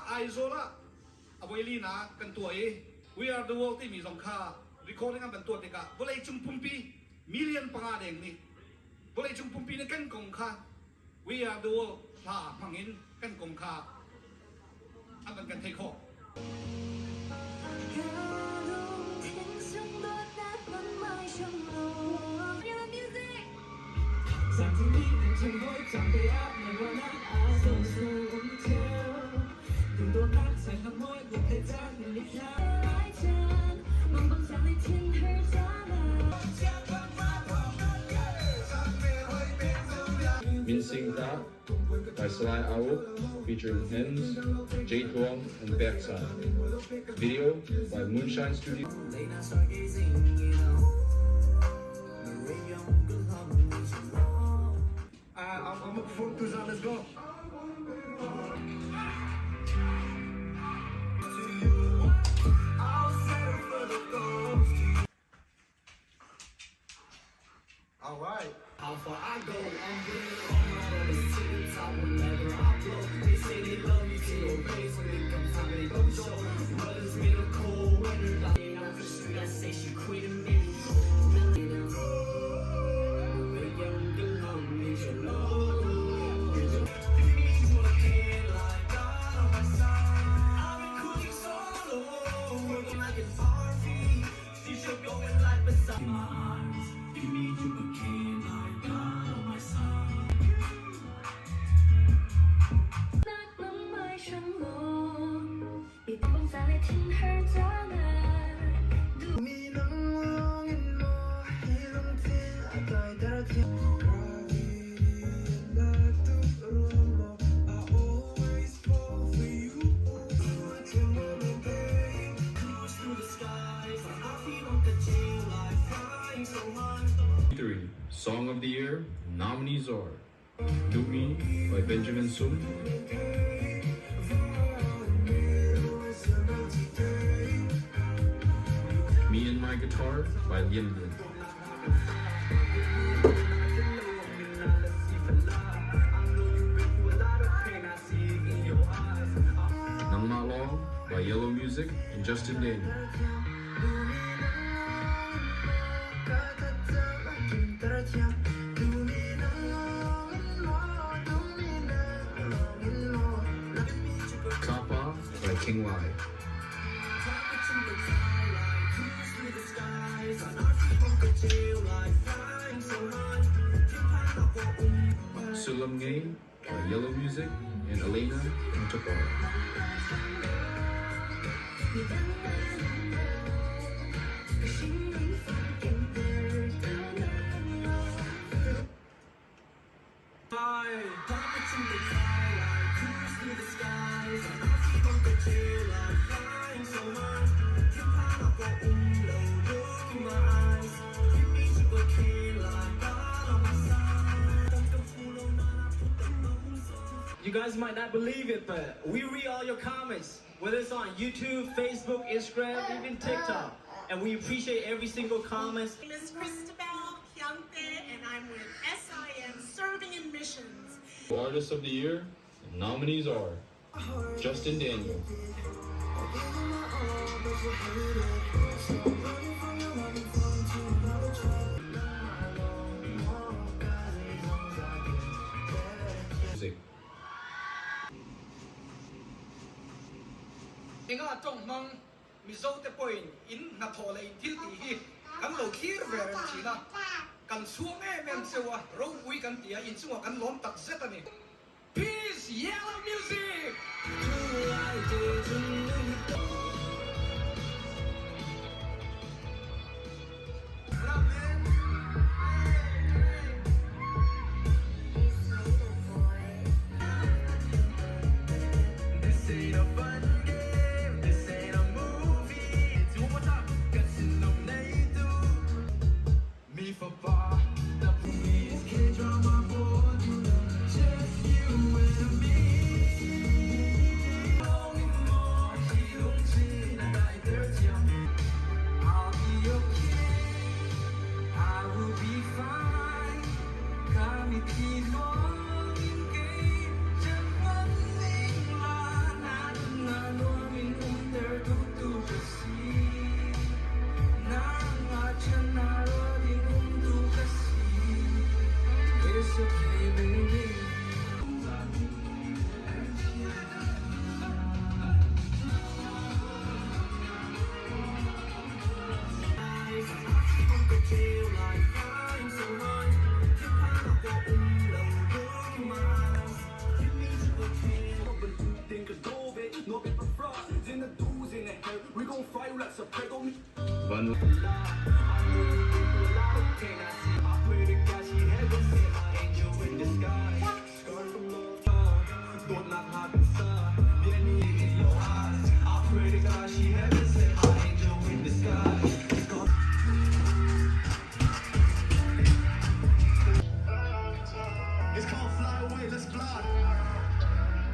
Aizola Abuelina kan tuai We Are the World ti mi zong kha recording an ban tu tika boleh chung pumpi million pangadeng ni boleh chung pumpi ni kan kong kha We Are the World ha pangin kan kong kha an ban kan take off Mincing Ta by Salai Awuk featuring Hens, Jade Huang, and Berksan. Video by Moonshine Studio. I'm up for Kuzan, let's go. All right. How far I go, I'm good. Almost to the top whenever I blow. They say they love me to your face when it comes time they go show. Brothers made a cold winter. I'm for sure I say she quitting me. Song of the Year nominees are Do Me by Benjamin Sum, Me and My Guitar by Lien Lin, Nang Ma Long by Yellow Music and Justin Daniel, Kappa by King Lai, Sulam Ngay by Yellow Music and Elena Montapara. You guys might not believe it, but we read all your comments, whether it's on YouTube, Facebook, Instagram, even TikTok. And we appreciate every single comment. My name is Christabel Hyungtae, and I'm with SIM Serving in Missions. Artist of the Year nominees are Justin Daniel, Music, Inga trong mang mizo te point in na thole in thil ti hi kan lo khir ver china kan suang em sewa ro ui kan tia in suwa kan lom tak set ani Peace Yellow Music Just you and me. one. It's called Fly Away, let's fly.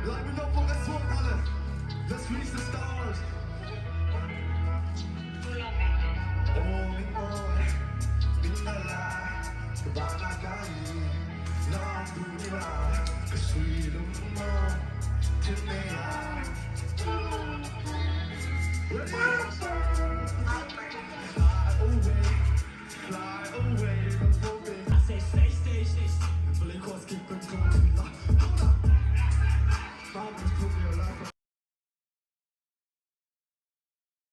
Like we know for us, color. Let's reach the stars. Oh, we boy, we la la, kabana kami, na duniya, kaswilo mo, tinaya.